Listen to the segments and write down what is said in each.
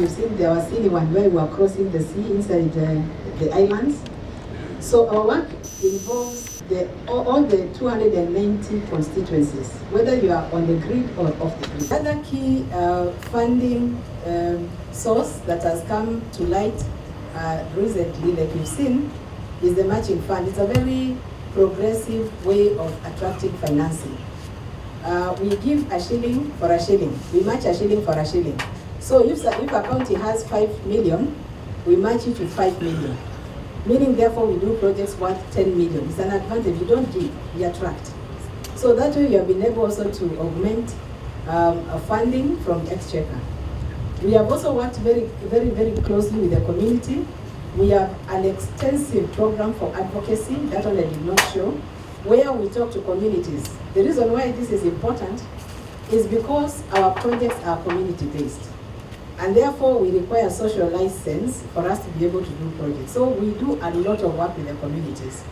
you've seen there was silly one where we were crossing the sea inside the islands. So our work involves all the 290 constituencies, whether you are on the grid or off the grid. Another key funding source that has come to light recently, like you've seen, is the matching fund. It's a very progressive way of attracting financing. We give a shilling for a shilling. We match a shilling for a shilling. So if a county has 5 million, we match it with 5 million. Meaning, therefore, we do projects worth 10 million. It's an advantage. You don't give, you attract. So that way, you have been able also to augment funding from Exchequer. We have also worked very, very, very closely with the community. We have an extensive program for advocacy, that one I did not show, where we talk to communities. The reason why this is important is because our projects are community-based. And therefore, we require social license for us to be able to do projects. So we do a lot of work with the communities.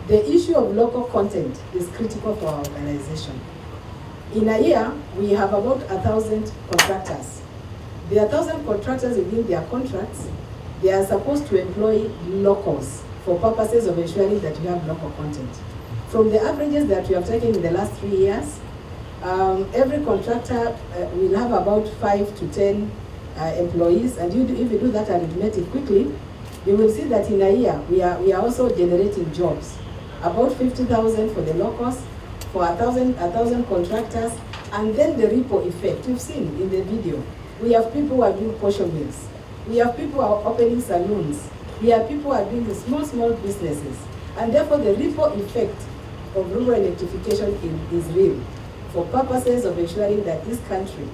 The issue of local content is critical for our organization. In a year, we have about 1,000 contractors. The 1,000 contractors within their contracts, they are supposed to employ locals for purposes of ensuring that we have local content. From the averages that we have taken in the last 3 years, every contractor will have about 5 to 10 employees, and if you do that arithmetic quickly, you will see that in a year we are also generating jobs. About 50,000 for the locals, for 1,000 contractors, and then the ripple effect. You've seen in the video. We have people who are doing portion mills. We have people who are opening saloons. We have people who are doing the small businesses. And therefore the ripple effect of rural electrification is real for purposes of ensuring that this country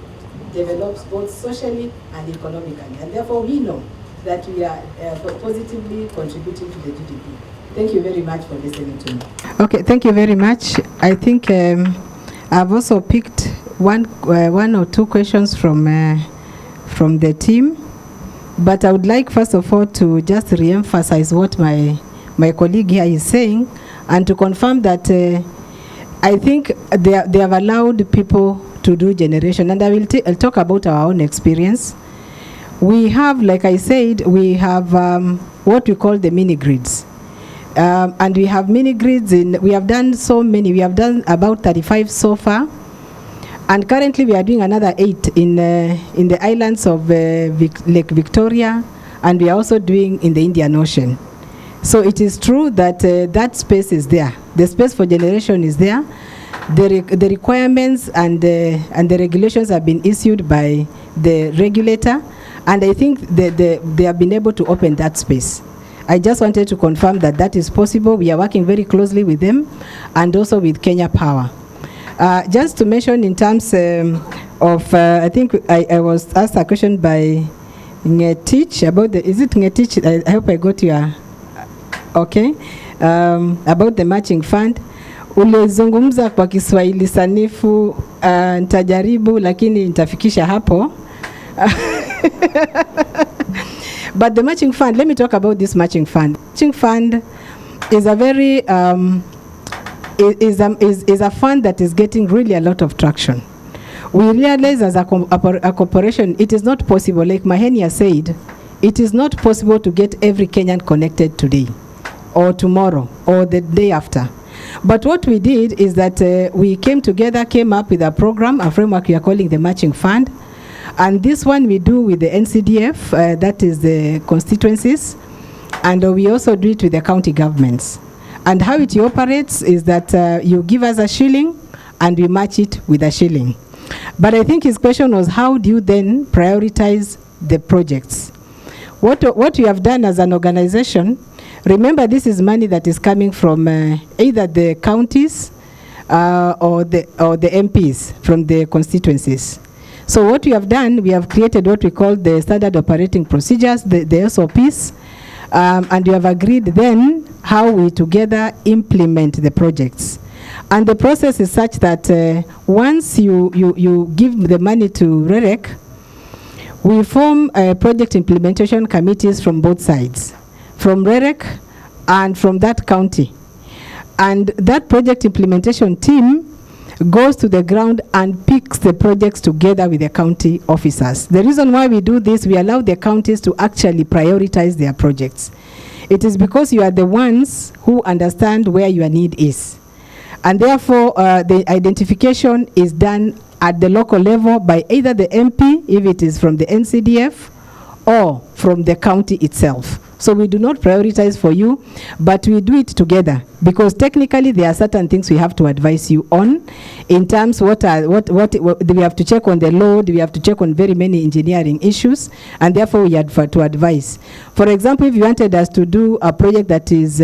develops both socially and economically. And therefore we know that we are positively contributing to the GDP. Thank you very much for listening to me. Okay, thank you very much. I think I've also picked one or two questions from the team, but I would like first of all to just re-emphasize what my colleague here is saying, and to confirm that I think they have allowed people to do generation, and I'll talk about our own experience. We have, like I said, we have what we call the mini grids. And we have mini grids we have done so many. We have done about 35 so far. And currently we are doing another 8 in the islands of Lake Victoria, and we are also doing in the Indian Ocean. So it is true that that space is there. The space for generation is there. The requirements and the regulations have been issued by the regulator, and I think they have been able to open that space. I just wanted to confirm that that is possible. We are working very closely with them and also with Kenya Power. Just to mention in terms of, I think I was asked a question by Ngetich about is it Ngetich? I hope I got your, okay, about the matching fund. Ulizungumza kwa Kiswahili sanifu, nitajaribu lakini nitafikisha hapo. But the matching fund, let me talk about this matching fund. Matching fund is a very is a fund that is getting really a lot of traction. We realize as a corporation, it is not possible, like Mahenia said, it is not possible to get every Kenyan connected today or tomorrow or the day after. But what we did is that we came up with a program, a framework we are calling the matching fund. And this one we do with the NCDF, that is the constituencies, and we also do it with the county governments. And how it operates is that you give us a shilling and we match it with a shilling. But I think his question was, how do you then prioritize the projects? What we have done as an organization, remember this is money that is coming from either the counties or the MPs from the constituencies. So what we have done, we have created what we call the standard operating procedures, the SOPs, and we have agreed then how we together implement the projects. And the process is such that once you give the money to REREC, we form project implementation committees from both sides, from REREC and from that county. And that project implementation team goes to the ground and picks the projects together with the county officers. The reason why we do this, we allow the counties to actually prioritize their projects. It is because you are the ones who understand where your need is. And therefore, the identification is done at the local level by either the MP, if it is from the NCDF, or from the county itself. So we do not prioritize for you, but we do it together, because technically there are certain things we have to advise you on in terms what we have to check on the load, we have to check on very many engineering issues, and therefore we have to advise. For example, if you wanted us to do a project that is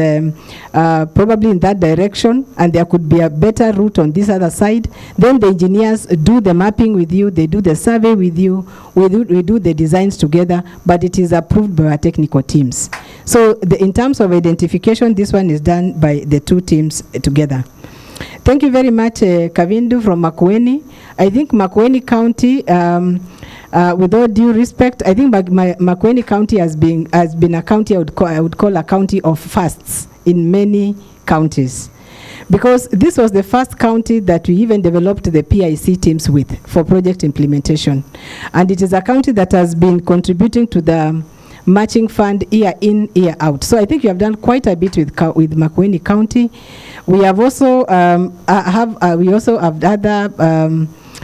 probably in that direction, and there could be a better route on this other side, then the engineers do the mapping with you, they do the survey with you, we do the designs together, but it is approved by our technical teams. So in terms of identification, this one is done by the two teams together. Thank you very much, Kavindu from Makueni. I think Makueni County, with all due respect, I think Makueni County has been a county I would call a county of firsts in many counties, because this was the first county that we even developed the PIC teams with for project implementation. And it is a county that has been contributing to the matching fund year in, year out. So I think you have done quite a bit with Makueni County. We have also have other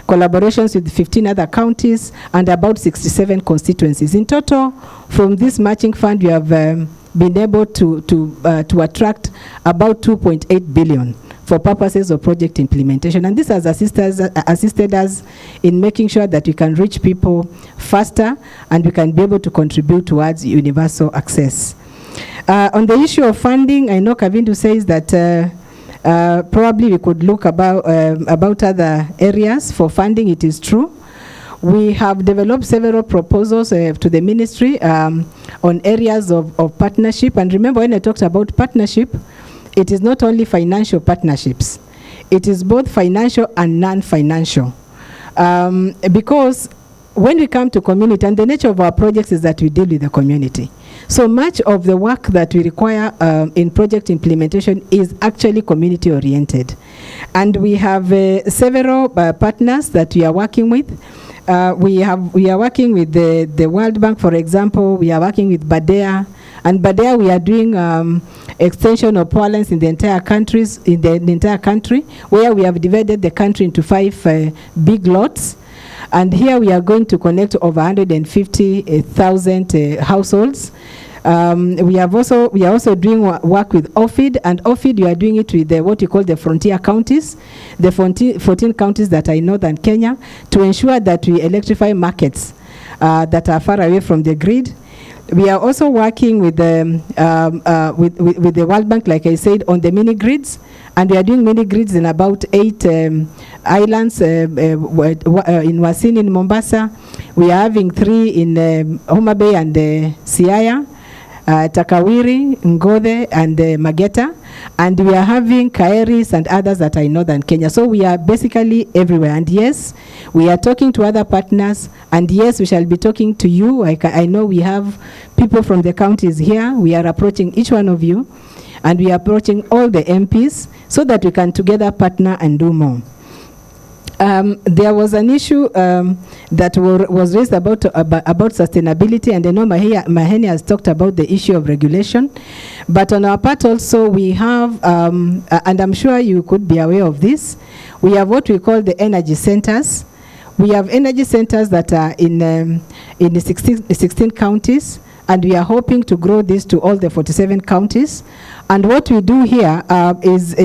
collaborations with 15 other counties and about 67 constituencies. In total, from this matching fund, we have been able to attract about 2.8 billion for purposes of project implementation. And this has assisted us in making sure that we can reach people faster and we can be able to contribute towards universal access. On the issue of funding, I know Kavindu says that probably we could look about other areas for funding. It is true. We have developed several proposals to the ministry on areas of partnership. And remember, when I talked about partnership, it is not only financial partnerships. It is both financial and non-financial. Because when we come to community, and the nature of our projects is that we deal with the community. So much of the work that we require in project implementation is actually community oriented. And we have several partners that we are working with. We are working with the World Bank, for example. We are working with Badea. And Badea, we are doing extension of power lines in the entire country, where we have divided the country into 5 big lots. And here we are going to connect over 150,000 households. We are also doing work with OFID, and OFID, we are doing it with what we call the frontier counties, the 14 counties that are in northern Kenya, to ensure that we electrify markets that are far away from the grid. We are also working with the World Bank, like I said, on the mini grids, and we are doing mini grids in about 8 islands in Wasini, in Mombasa. We are having 3 in Homa Bay and Siaya, Takawiri, Ngodhe, and Mageta. And we are having Kaeris and others that are in northern Kenya. So we are basically everywhere. And yes, we are talking to other partners. And yes, we shall be talking to you. I know we have people from the counties here. We are approaching each one of you. And we are approaching all the MPs so that we can together partner and do more. There was an issue that was raised about sustainability, and I know Maheni has talked about the issue of regulation. But on our part also, we have, and I'm sure you could be aware of this, we have what we call the energy centers. We have energy centers that are in the 16 counties, and we are hoping to grow this to all the 47 counties. And what we do here is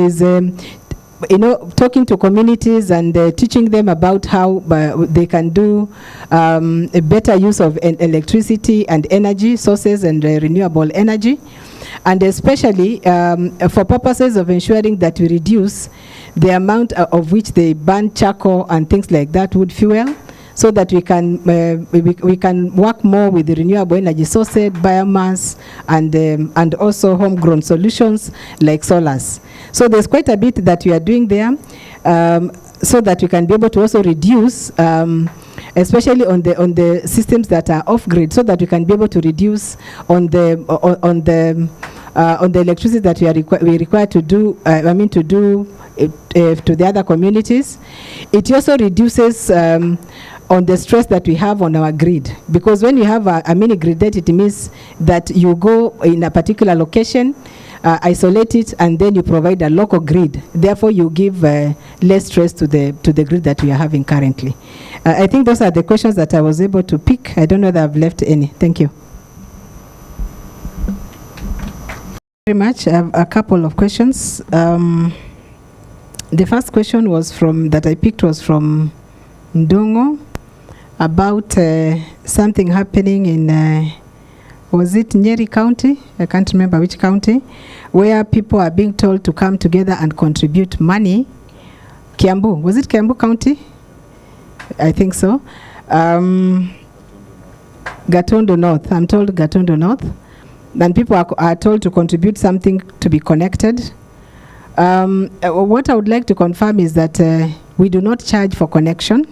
talking to communities and teaching them about how they can do a better use of electricity and energy sources and renewable energy. And especially for purposes of ensuring that we reduce the amount of which they burn charcoal and things like that, wood fuel, so that we can work more with the renewable energy sources, biomass, and also homegrown solutions like solars. So there's quite a bit that we are doing there, so that we can be able to also reduce, especially on the systems that are off grid, so that we can be able to reduce on the on the electricity that we require to do, to do to the other communities. It also reduces on the stress that we have on our grid, because when you have a mini grid, it means that you go in a particular location, isolate it, and then you provide a local grid. Therefore, you give less stress to the grid that we are having currently. I think those are the questions that I was able to pick. I don't know that I've left any. Thank you very much. I have a couple of questions. The first question was that I picked was from Ndongo about something happening in was it Nyeri County? I can't remember which county, where people are being told to come together and contribute money. Kiambu, was it Kiambu County? I think so. Gatondo North, I'm told Gatondo North. And people are told to contribute something to be connected. What I would like to confirm is that we do not charge for connection.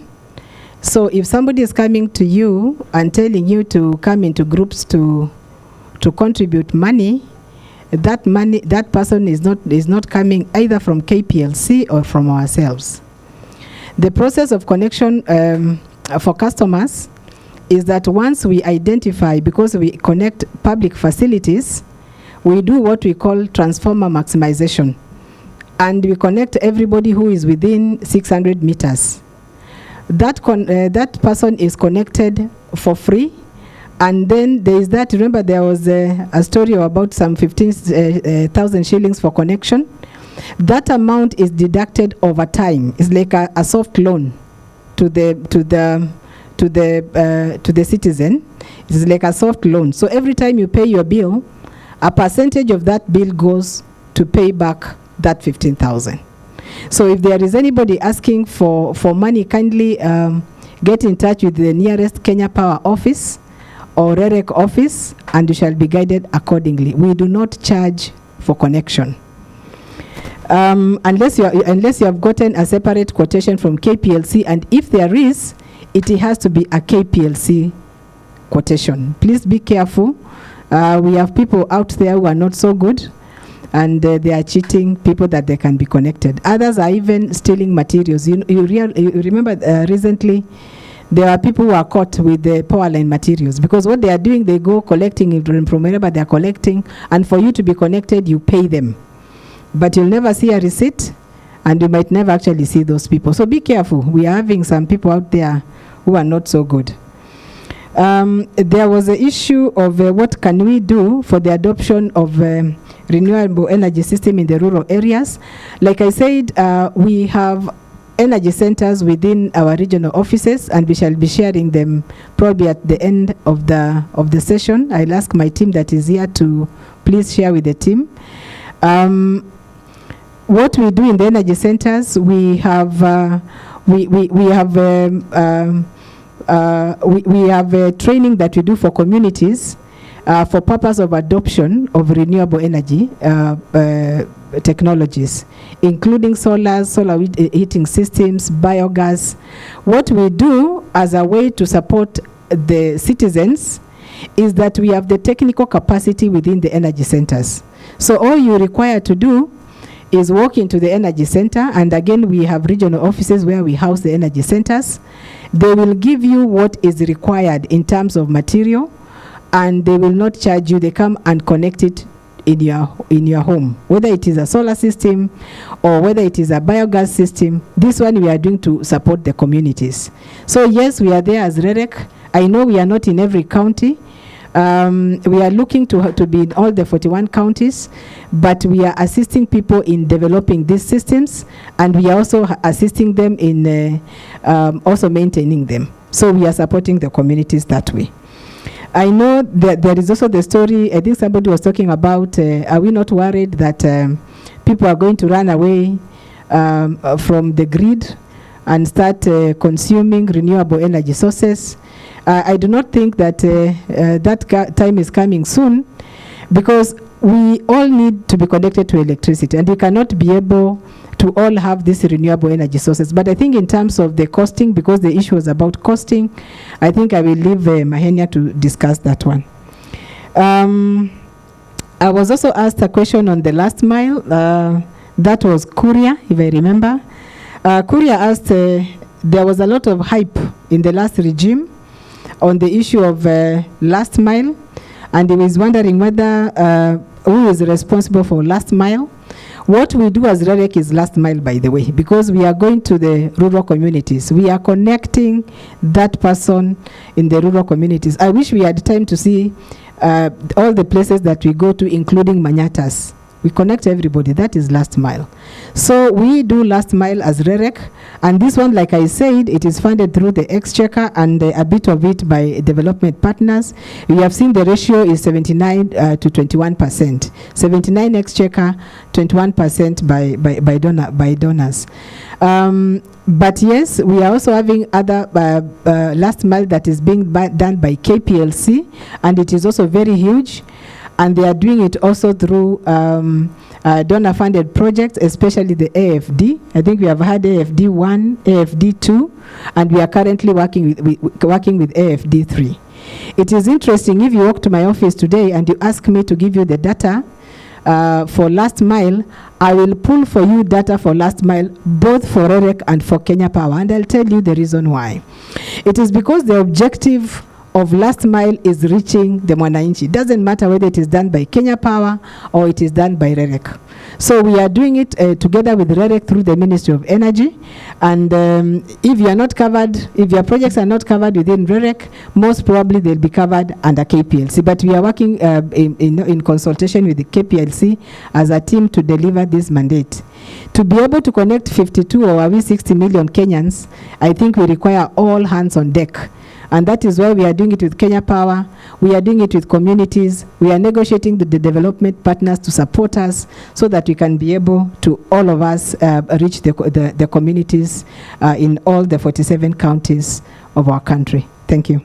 So if somebody is coming to you and telling you to come into groups to contribute money, that person is not coming either from KPLC or from ourselves. The process of connection for customers is that once we identify, because we connect public facilities, we do what we call transformer maximization, and we connect everybody who is within 600 meters. That person is connected for free, and then there is that. Remember, there was a story about some 15,000 shillings for connection. That amount is deducted over time. It's like a soft loan to the citizen. It's like a soft loan. So every time you pay your bill, a percentage of that bill goes to pay back that 15,000. So if there is anybody asking for money, kindly get in touch with the nearest Kenya Power office or REREC office, and you shall be guided accordingly. We do not charge for connection. Unless you have gotten a separate quotation from KPLC, and if there is, it has to be a KPLC quotation. Please be careful. We have people out there who are not so good, and they are cheating people that they can be connected. Others are even stealing materials. You remember recently there are people who are caught with the power line materials, because what they are doing, they go collecting it from wherever they are collecting, and for you to be connected, you pay them. But you'll never see a receipt, and you might never actually see those people. So be careful. We are having some people out there who are not so good. There was an issue of what can we do for the adoption of renewable energy system in the rural areas. Like I said, we have energy centers within our regional offices, and we shall be sharing them probably at the end of the session. I'll ask my team that is here to please share with the team. What we do in the energy centers, we have training that we do for communities for purpose of adoption of renewable energy technologies, including solar heating systems, biogas. What we do as a way to support the citizens is that we have the technical capacity within the energy centers. So all you require to do is walk into the energy center, and again we have regional offices where we house the energy centers. They will give you what is required in terms of material, and they will not charge you. They come and connect it in your home, whether it is a solar system or whether it is a biogas system. This one we are doing to support the communities. So yes, we are there as REREC. I know we are not in every county. We are looking to be in all the 41 counties, but we are assisting people in developing these systems, and we are also assisting them in also maintaining them. So we are supporting the communities that way. I know that there is also the story, I think somebody was talking about, are we not worried that people are going to run away from the grid and start consuming renewable energy sources? I do not think that that time is coming soon, because we all need to be connected to electricity, and we cannot be able to all have these renewable energy sources. But I think in terms of the costing, because the issue was about costing, I think I will leave Mahenia to discuss that one. I was also asked a question on the last mile. That was Kuria, if I remember. Kuria asked, there was a lot of hype in the last regime on the issue of last mile, and he was wondering whether who is responsible for last mile. What we do as REREC is last mile, by the way, because we are going to the rural communities. We are connecting that person in the rural communities. I wish we had time to see all the places that we go to, including Manyatas. We connect everybody. That is last mile. So we do last mile as REREC, and this one, like I said, it is funded through the Exchequer and a bit of it by development partners. We have seen the ratio is 79 to 21%. 79 Exchequer, 21% by donors. But yes, we are also having other last mile that is being done by KPLC, and it is also very huge. And they are doing it also through donor-funded projects, especially the AFD. I think we have had AFD 1, AFD 2, and we are currently working with AFD 3. It is interesting, if you walk to my office today and you ask me to give you the data for last mile, I will pull for you data for last mile, both for REREC and for Kenya Power, and I'll tell you the reason why. It is because the objective of last mile is reaching the Mwananchi. It doesn't matter whether it is done by Kenya Power or it is done by REREC. So we are doing it together with REREC through the Ministry of Energy. And if you are not covered, if your projects are not covered within REREC, most probably they'll be covered under KPLC. But we are working in consultation with the KPLC as a team to deliver this mandate. To be able to connect 52 or are we 60 million Kenyans, I think we require all hands on deck. And that is why we are doing it with Kenya Power. We are doing it with communities. We are negotiating with the development partners to support us so that we can be able to, all of us, reach the communities in all the 47 counties of our country. Thank you.